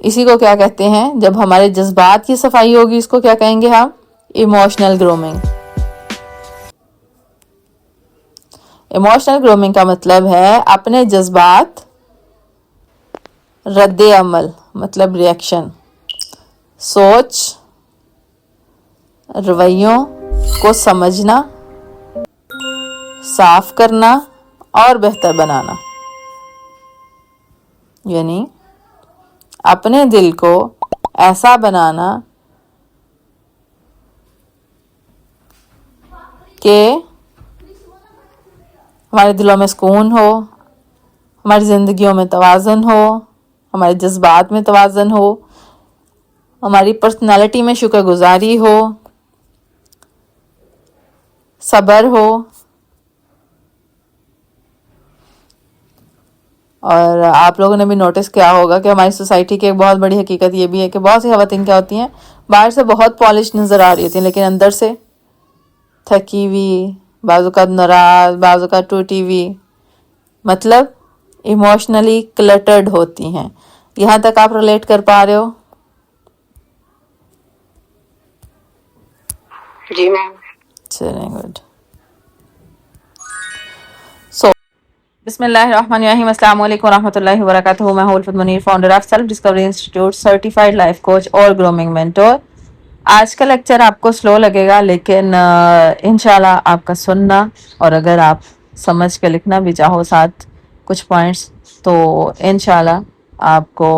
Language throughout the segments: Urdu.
اسی کو کیا کہتے ہیں؟ جب ہمارے جذبات کی صفائی ہوگی اس کو کیا کہیں گے ہم؟ Emotional grooming. ایموشنل گرومنگ کا مطلب ہے اپنے جذبات، رد عمل مطلب ریئیکشن، سوچ، رویوں کو سمجھنا، صاف کرنا اور بہتر بنانا، یعنی اپنے دل کو ایسا بنانا کہ ہمارے دلوں میں سکون ہو، ہماری زندگیوں میں توازن ہو، ہمارے جذبات میں توازن ہو، ہماری پرسنالٹی میں شکر گزاری ہو، صبر ہو۔ اور آپ لوگوں نے بھی نوٹس کیا ہوگا کہ ہماری سوسائٹی کی ایک بہت بڑی حقیقت یہ بھی ہے کہ بہت سی خواتین کیا ہوتی ہیں، باہر سے بہت پالش نظر آ رہی ہوتی ہیں لیکن اندر سے تھکی ہوئی، بعض اوقات ناراض، بعض اوقات ٹوٹی ہوئی، مطلب ایموشنلی کلٹرڈ ہوتی ہیں۔ یہاں تک آپ ریلیٹ کر پا رہے ہو؟ جی میم۔ چلیں گڈ۔ سو بسم اللہ الرحمن الرحیم، السلام علیکم ورحمۃ اللہ وبرکاتہ۔ میں ہوں الفت Munir, founder of self Discovery institute, certified life coach اور گرومنگ مینٹور۔ آج کا لیکچر آپ کو سلو لگے گا لیکن انشاءاللہ آپ کا سننا اور اگر آپ سمجھ کے لکھنا بھی چاہو ساتھ کچھ پوائنٹس تو انشاءاللہ آپ کو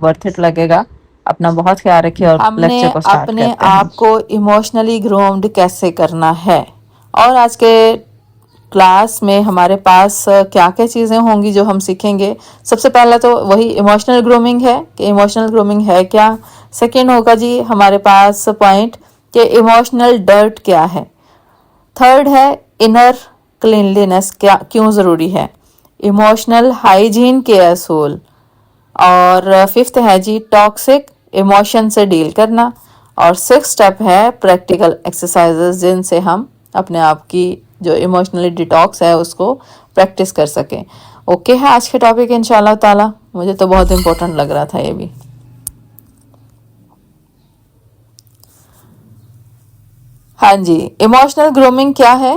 ورتھ اٹ لگے گا۔ اپنا بہت خیال رکھیے اور ہم نے لیکچر کو سٹارٹ اپنے کرتے ہیں۔ آپ کو ایموشنلی گرومڈ کیسے کرنا ہے، اور آج کے کلاس میں ہمارے پاس کیا کیا چیزیں ہوں گی جو ہم سیکھیں گے۔ سب سے پہلا تو وہی ایموشنل گرومنگ ہے کہ ایموشنل گرومنگ ہے کیا۔ سیکنڈ ہوگا جی ہمارے پاس پوائنٹ کہ ایموشنل ڈرٹ کیا ہے۔ تھرڈ ہے انر کلینلینس کیوں ضروری ہے، ایموشنل ہائیجین کے اصول، اور ففتھ ہے جی ٹاکسک ایموشن سے ڈیل کرنا، اور سکس سٹیپ ہے پریکٹیکل ایکسرسائزز جن سے ہم اپنے آپ کی جو ایموشنلی ڈیٹاکس ہے اس کو پریکٹس کر سکیں۔ اوکے ہے آج کے ٹاپک انشاءاللہ تعالی، مجھے تو بہت امپورٹنٹ لگ رہا تھا یہ بھی۔ ہاں جی، ایموشنل گرومنگ کیا ہے؟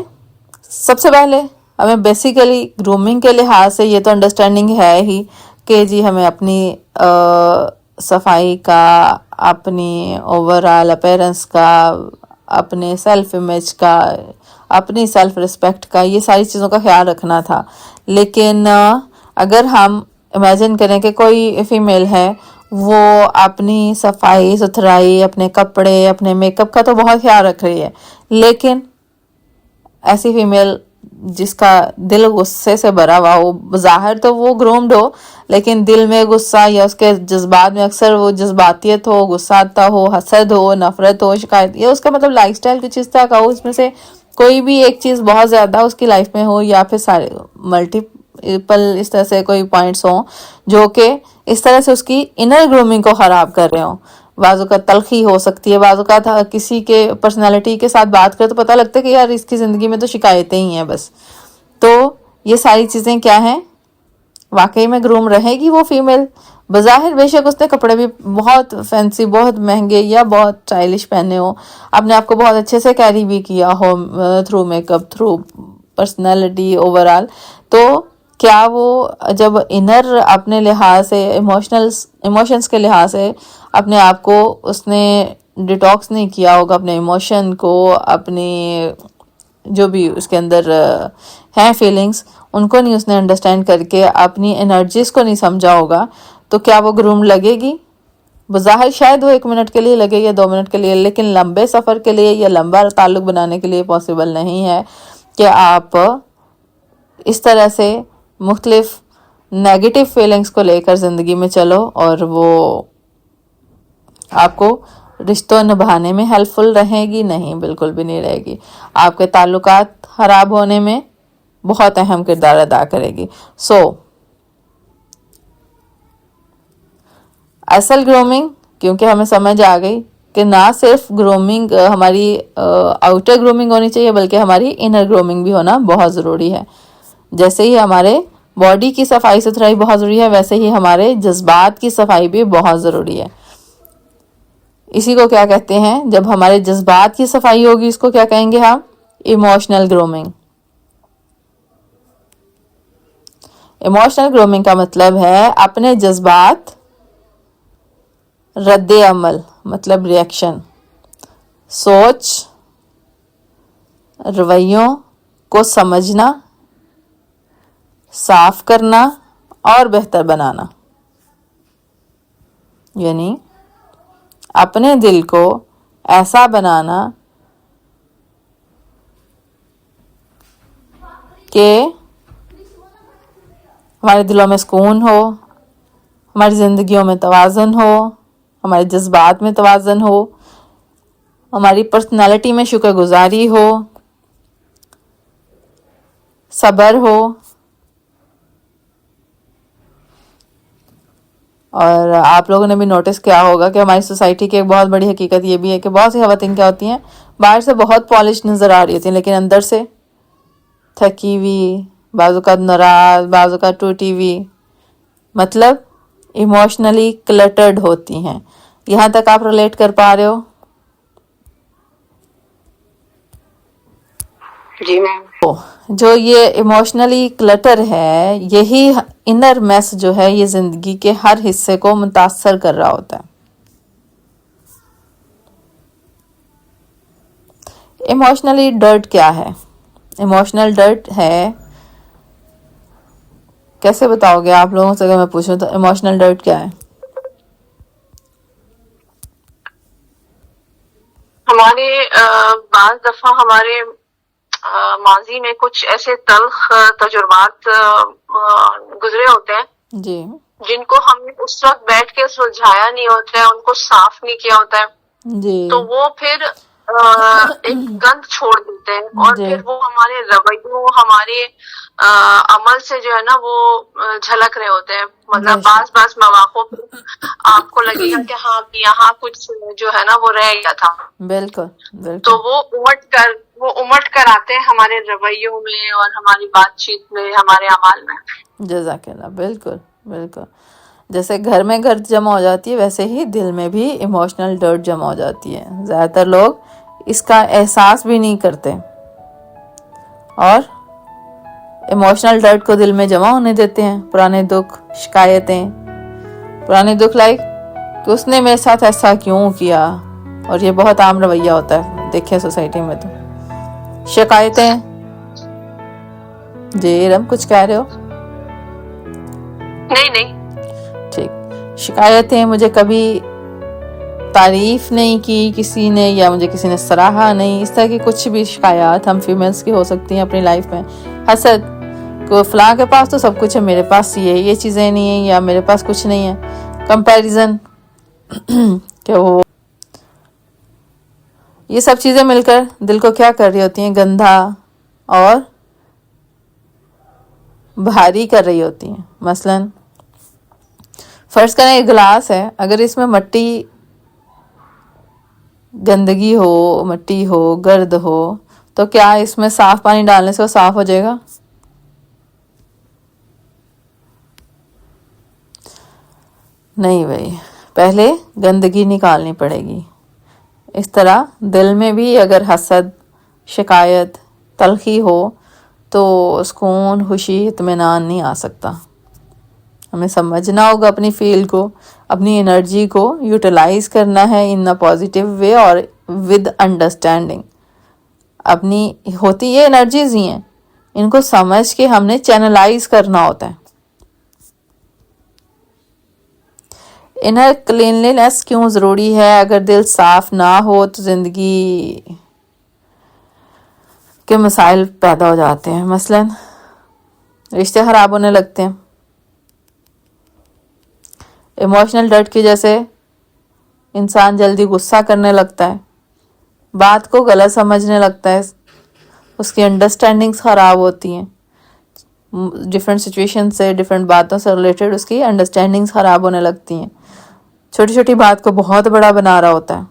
سب سے پہلے ہمیں بیسیکلی گرومنگ کے لحاظ سے یہ تو انڈرسٹینڈنگ ہے ہی کہ جی ہمیں اپنی صفائی کا، اپنی اوورآل اپیرنس کا، اپنے سیلف امیج کا، اپنی سیلف ریسپیکٹ کا، یہ ساری چیزوں کا خیال رکھنا تھا۔ لیکن اگر ہم امیجن کریں کہ کوئی فیمیل ہے وہ اپنی صفائی ستھرائی، اپنے کپڑے، اپنے میک اپ کا تو بہت خیال رکھ رہی ہے، لیکن ایسی فیمیل جس کا دل غصے سے بھرا ہوا ہو، ظاہر تو وہ گرومڈ ہو لیکن دل میں غصہ یا اس کے جذبات میں اکثر وہ جذباتیت ہو، غصہ آتا ہو، حسد ہو، نفرت ہو، شکایت، یا اس کا مطلب لائف سٹائل کچھ اس طرح کا ہو، اس میں سے کوئی بھی ایک چیز بہت زیادہ اس کی لائف میں ہو، یا پھر سارے ملٹیپل اس طرح سے کوئی پوائنٹس ہوں جو کہ اس طرح سے اس کی انر گرومنگ کو خراب کر رہے ہوں۔ بعض اوقات تلخی ہو سکتی ہے، بعض اوقات کسی کے پرسنالٹی کے ساتھ بات کرے تو پتہ لگتا ہے کہ یار اس کی زندگی میں تو شکایتیں ہی ہیں بس۔ تو یہ ساری چیزیں کیا ہیں، واقعی میں گروم رہے گی وہ فیمیل؟ بظاہر بے شک اس نے کپڑے بھی بہت فینسی، بہت مہنگے یا بہت اسٹائلش پہنے ہو، اپنے آپ کو بہت اچھے سے کیری بھی کیا ہو through make up, through personality overall, تو کیا وہ جب انر اپنے لحاظ سے ایموشنز کے لحاظ سے اپنے آپ کو اس نے ڈیٹاکس نہیں کیا ہوگا، اپنے ایموشن کو، اپنی جو بھی اس کے اندر ہیں فیلنگز، ان کو نہیں اس نے انڈرسٹینڈ کر کے اپنی انرجیز کو نہیں سمجھا ہوگا، تو کیا وہ گروم لگے گی؟ بظاہر شاید وہ 1 منٹ کے لیے لگے یا 2 منٹ کے لیے، لیکن لمبے سفر کے لیے یا لمبا تعلق بنانے کے لیے پاسبل نہیں ہے کہ آپ اس طرح سے مختلف نیگیٹو فیلنگز کو لے کر زندگی میں چلو اور وہ آپ کو رشتوں نبھانے میں ہیلپ فل رہے گی؟ نہیں، بالکل بھی نہیں رہے گی، آپ کے تعلقات خراب ہونے میں بہت اہم کردار ادا کرے گی۔ اصل گرومنگ، کیونکہ ہمیں سمجھ آ گئی کہ نہ صرف گرومنگ ہماری آؤٹر گرومنگ ہونی چاہیے بلکہ ہماری انر گرومنگ بھی ہونا بہت ضروری ہے۔ جیسے ہی ہمارے باڈی کی صفائی ستھرائی بہت ضروری ہے، ویسے ہی ہمارے جذبات کی صفائی بھی بہت ضروری ہے. اسی کو کیا کہتے ہیں؟ جب ہمارے جذبات کی صفائی ہوگی اس کو کیا کہیں گے ہم؟ Emotional grooming. ایموشنل گرومنگ کا مطلب ہے اپنے جذبات، رد عمل مطلب ریئیکشن، سوچ، رویوں کو سمجھنا، صاف کرنا اور بہتر بنانا. یعنی اپنے دل کو ایسا بنانا کہ ہمارے دلوں میں سکون ہو، ہماری زندگیوں میں توازن ہو، ہمارے جذبات میں توازن ہو، ہماری پرسنالٹی میں شکر گزاری ہو، صبر ہو. اور آپ لوگوں نے بھی نوٹس کیا ہوگا کہ ہماری سوسائٹی کی ایک بہت بڑی حقیقت یہ بھی ہے کہ بہت سی خواتین کیا ہوتی ہیں، باہر سے بہت پالش نظر آ رہی ہوتی ہیں لیکن اندر سے تھکی ہوئی، بعض اوقات ناراض، بعض اوقات ٹوٹی ہوئی، مطلب ایموشنلی کلٹرڈ ہوتی ہیں. یہاں تک آپ ریلیٹ کر پا رہے ہو؟ جی میم. جو یہ ایموشنلی کلٹر ہے، یہی انر میس جو ہے یہ زندگی کے ہر حصے کو متاثر کر رہا ہوتا ہے. ایموشنلی ڈرٹ کیا ہے؟ ایموشنل ڈرٹ ہے، کیسے بتاؤ گے آپ لوگوں سے اگر میں پوچھوں تو ایموشنل ڈرٹ کیا ہے؟ ہمارے بعض دفعہ ہمارے ماضی میں کچھ ایسے تلخ تجربات گزرے ہوتے ہیں جی جن کو ہم نے اس وقت بیٹھ کے سلجھایا نہیں ہوتا ہے، ان کو صاف نہیں کیا ہوتا ہے، جی تو وہ پھر ایک گند چھوڑ دیتے ہیں، اور جی پھر وہ ہمارے رویوں، ہمارے عمل سے جو ہے نا وہ جھلک رہے ہوتے ہیں. مطلب بعض مواقع پہ آپ کو لگے گا کہ ہاں یہاں کچھ جو ہے نا وہ رہ گیا تھا، بالکل تو بالکل وہ امٹ کر آتے ہیں ہمارے رویوں میں اور ہماری بات چیت میں، ہمارے اعمال میں. جزاک اللہ. بالکل بالکل. جیسے گھر میں گرد جمع ہو جاتی ہے ویسے ہی دل میں بھی ایموشنل ڈرٹ جمع ہو جاتی ہے. زیادہ تر لوگ اس کا احساس بھی نہیں کرتے اور ایموشنل ڈرٹ کو دل میں جمع ہونے دیتے ہیں. پرانے دکھ، شکایتیں، پرانے دکھ لائک کہ اس نے میرے ساتھ ایسا کیوں کیا، اور یہ بہت عام رویہ ہوتا ہے دیکھیں سوسائٹی میں. تو شکایتیں، جی رم کچھ کہہ رہے ہو؟ نہیں. ٹھیک. شکایتیں، مجھے کبھی تعریف نہیں کی کسی نے، یا مجھے کسی نے سراہا نہیں، اس طرح کی کچھ بھی شکایات ہم فیمیلز کی ہو سکتی ہیں اپنی لائف میں. حسد، کو فلاں کے پاس تو سب کچھ ہے، میرے پاس یہ چیزیں نہیں ہیں، یا میرے پاس کچھ نہیں ہے. کمپیریزن کہ وہ یہ سب چیزیں مل کر دل کو کیا کر رہی ہوتی ہیں؟ گندھا اور بھاری کر رہی ہوتی ہیں. مثلاً فرض کریں ایک گلاس ہے، اگر اس میں مٹی، گندگی ہو، مٹی ہو، گرد ہو، تو کیا اس میں صاف پانی ڈالنے سے وہ صاف ہو جائے گا؟ نہیں بھائی، پہلے گندگی نکالنی پڑے گی. اس طرح دل میں بھی اگر حسد، شکایت، تلخی ہو تو سکون، خوشی، اطمینان نہیں آ سکتا. ہمیں سمجھنا ہوگا اپنی فیل کو، اپنی انرجی کو یوٹیلائز کرنا ہے ان اے پازیٹیو وے اور ود انڈرسٹینڈنگ. اپنی ہوتی یہ انرجیز ہی ہیں، ان کو سمجھ کے ہم نے چینلائز کرنا ہوتا ہے. انر کلینلینس کیوں ضروری ہے؟ اگر دل صاف نہ ہو تو زندگی کے مسائل پیدا ہو جاتے ہیں. مثلاً رشتے خراب ہونے لگتے ہیں. ایموشنل ڈرٹ کی وجہ سے انسان جلدی غصہ کرنے لگتا ہے، بات کو غلط سمجھنے لگتا ہے، اس کی انڈرسٹینڈنگز خراب ہوتی ہیں. ڈفرینٹ سچویشن سے، ڈفرینٹ باتوں سے ریلیٹڈ اس کی انڈرسٹینڈنگز خراب ہونے لگتی ہیں. چھوٹی چھوٹی بات کو بہت بڑا بنا رہا ہوتا ہے.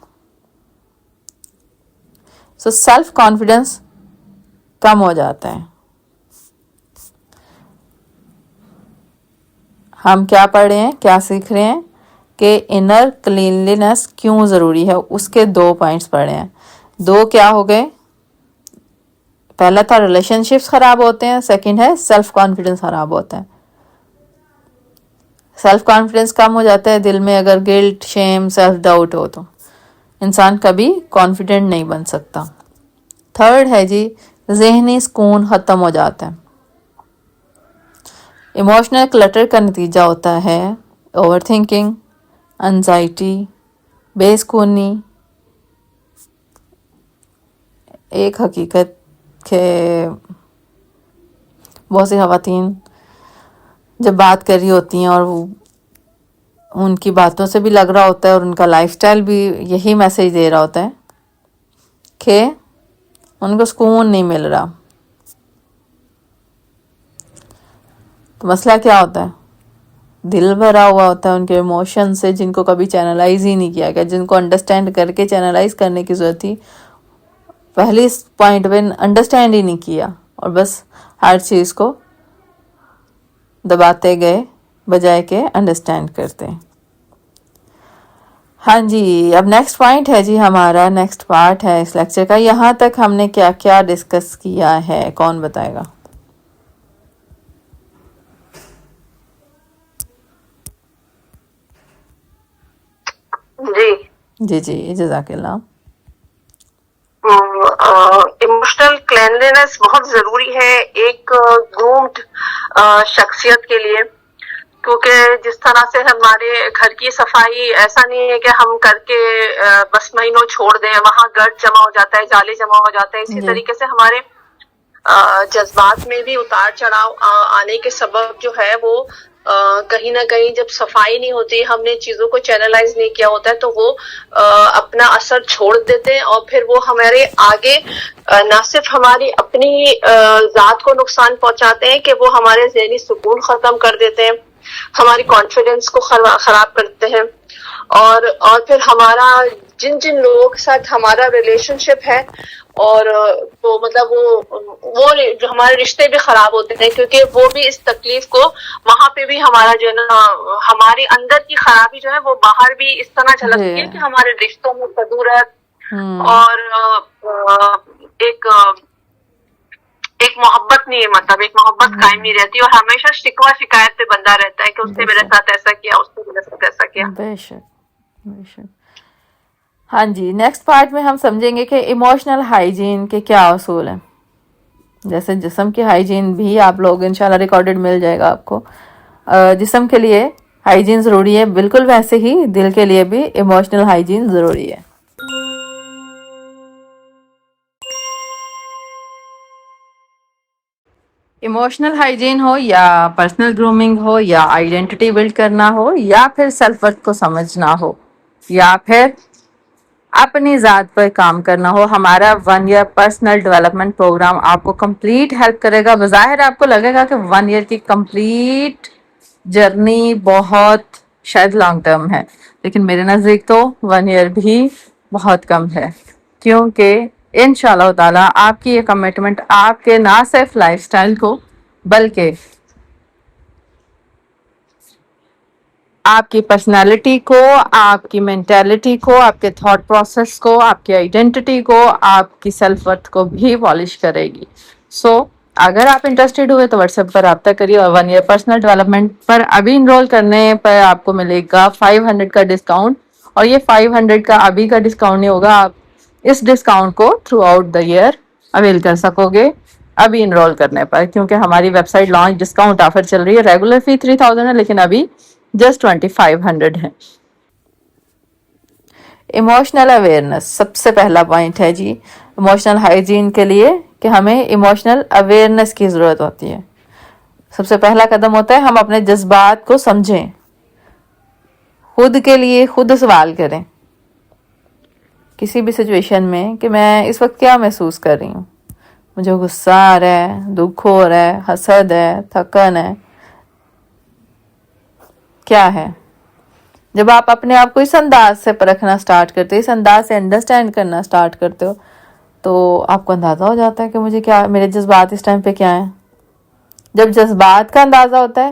سو سیلف کانفیڈنس کم ہو جاتا ہے. ہم کیا پڑھ رہے ہیں, کیا سیکھ رہے ہیں کہ انر کلینلینس کیوں ضروری ہے, اس کے 2 پوائنٹس پڑھے ہیں. 2 کیا ہو گئے؟ پہلا تھا ریلیشن شپس خراب ہوتے ہیں, سیکنڈ ہے سیلف کانفیڈنس خراب ہوتا ہے. سیلف کانفیڈنس کم ہو جاتا ہے دل میں اگر گلٹ, شیم, سیلف ڈاؤٹ ہو تو انسان کبھی کانفیڈنٹ نہیں بن سکتا. تھرڈ ہے جی ذہنی سکون ختم ہو جاتا ہے. ایموشنل کلٹر کا نتیجہ ہوتا ہے اوور تھنکنگ, انزائٹی, بے سکونی. ایک حقیقت کہ بہت سی خواتین جب بات کر رہی ہوتی ہیں اور ان کی باتوں سے بھی لگ رہا ہوتا ہے اور ان کا لائف سٹائل بھی یہی میسج دے رہا ہوتا ہے کہ ان کو سکون نہیں مل رہا. تو مسئلہ کیا ہوتا ہے؟ دل بھرا ہوا ہوتا ہے ان کے ایموشن سے, جن کو کبھی چینلائز ہی نہیں کیا گیا, جن کو انڈرسٹینڈ کر کے چینلائز کرنے کی ضرورت تھی, پہلی پوائنٹ پہ انڈرسٹینڈ ہی نہیں کیا اور بس ہر چیز کو دباتے گئے بجائے کہ انڈرسٹینڈ کرتے. ہاں جی, اب نیکسٹ پوائنٹ ہے جی ہمارا, نیکسٹ پارٹ ہے اس لیکچر کا. یہاں تک ہم نے کیا کیا ڈسکس کیا ہے, کون بتائے گا؟ جی جی جزاک اللہ. ایموشنل کلینلینس بہت ضروری ہے ایک گرومڈ شخصیت کے لیے, کیونکہ جس طرح سے ہمارے گھر کی صفائی ایسا نہیں ہے کہ ہم کر کے بس مہینوں چھوڑ دیں, وہاں گرد جمع ہو جاتا ہے, جالے جمع ہو جاتے ہیں. اسی جی طریقے سے ہمارے جذبات میں بھی اتار چڑھاؤ آنے کے سبب جو ہے وہ کہیں نہ کہیں جب صفائی نہیں ہوتی, ہم نے چیزوں کو چینلائز نہیں کیا ہوتا ہے, تو وہ اپنا اثر چھوڑ دیتے ہیں اور پھر وہ ہمارے آگے نہ صرف ہماری اپنی ذات کو نقصان پہنچاتے ہیں کہ وہ ہمارے ذہنی سکون ختم کر دیتے ہیں, ہماری کانفیڈنس کو خراب کرتے ہیں, اور پھر ہمارا جن لوگوں کے ساتھ ہمارا ریلیشن شپ ہے اور تو مطلب وہ جو ہمارے رشتے بھی خراب ہوتے ہیں, کیونکہ وہ بھی اس تکلیف کو وہاں پہ بھی ہمارا جو ہے نا ہماری اندر کی خرابی جو ہے وہ باہر بھی اس طرح جھلکتی ہے جی. کہ ہمارے رشتوں میں کدورت ہوں اور ایک محبت نہیں ہے, مطلب ایک محبت قائم نہیں رہتی, اور ہمیشہ شکوہ شکایت پہ بندہ رہتا ہے کہ اس بے نے میرے شک ساتھ ایسا کیا, اس نے میرے ساتھ ایسا کیا. بے شک بے شک. ہاں جی, نیکسٹ پارٹ میں ہم سمجھیں گے کہ ایموشنل ہائیجین کے کیا اصول ہیں. جیسے جسم کی ہائیجین بھی آپ لوگ انشاءاللہ ریکارڈڈ مل جائے گا آپ کو. جسم کے لیے ہائیجین ضروری ہے, بالکل ویسے ہی دل کے لیے بھی ایموشنل ہائیجین ضروری ہے. ایموشنل ہائیجین ہو یا پرسنل گرومنگ ہو یا آئیڈینٹی بلڈ کرنا ہو یا پھر سیلف ورتھ کو سمجھنا ہو یا پھر اپنی ذات پر کام کرنا ہو, ہمارا 1 ایئر پرسنل ڈیولپمنٹ پروگرام آپ کو کمپلیٹ ہیلپ کرے گا. بظاہر آپ کو لگے گا کہ 1 ایئر کی کمپلیٹ جرنی بہت شاید لانگ ٹرم ہے, لیکن میرے نزدیک تو 1 ایئر بھی بہت کم ہے, کیونکہ انشاءاللہ تعالی آپ کی یہ کمٹمنٹ آپ کے نہ صرف لائف سٹائل کو بلکہ آپ کی پرسنالٹی کو, آپ کی مینٹالٹی کو, آپ کے تھاٹ پروسیس کو, آپ کی آئیڈینٹی کو, آپ کی سیلف ورتھ کو بھی پالش کرے گی. سو اگر آپ انٹرسٹیڈ ہوئے تو واٹس ایپ پر رابطہ کریے, اور 1 ایئر پرسنل ڈیولپمنٹ پر ابھی انرول کرنے پر آپ کو ملے گا 500 کا ڈسکاؤنٹ, اور یہ 500 کا ابھی کا ڈسکاؤنٹ نہیں ہوگا, آپ اس ڈسکاؤنٹ کو throughout the year avail کر سکو گے ابھی انرول کرنے پر, کیونکہ ہماری website launch discount offer چل رہی ہے. ریگولر فی 3000 ہے, لیکن ابھی جسٹ 2500 ہے. ایموشنل اویئرنیس سب سے پہلا پوائنٹ ہے جی ایموشنل ہائیجین کے لیے, کہ ہمیں ایموشنل اویئرنیس کی ضرورت ہوتی ہے. سب سے پہلا قدم ہوتا ہے ہم اپنے جذبات کو سمجھیں, خود کے لیے خود سوال کریں کسی بھی سچویشن میں کہ میں اس وقت کیا محسوس کر رہی ہوں. مجھے غصہ آ رہا ہے, دکھ ہو رہا ہے, حسد ہے, تھکن ہے, کیا ہے. جب آپ اپنے آپ کو اس انداز سے پرکھنا سٹارٹ کرتے ہو, اس انداز سے انڈرسٹینڈ کرنا سٹارٹ کرتے ہو, تو آپ کو اندازہ ہو جاتا ہے کہ مجھے کیا, میرے جذبات اس ٹائم پہ کیا ہیں. جب جذبات کا اندازہ ہوتا ہے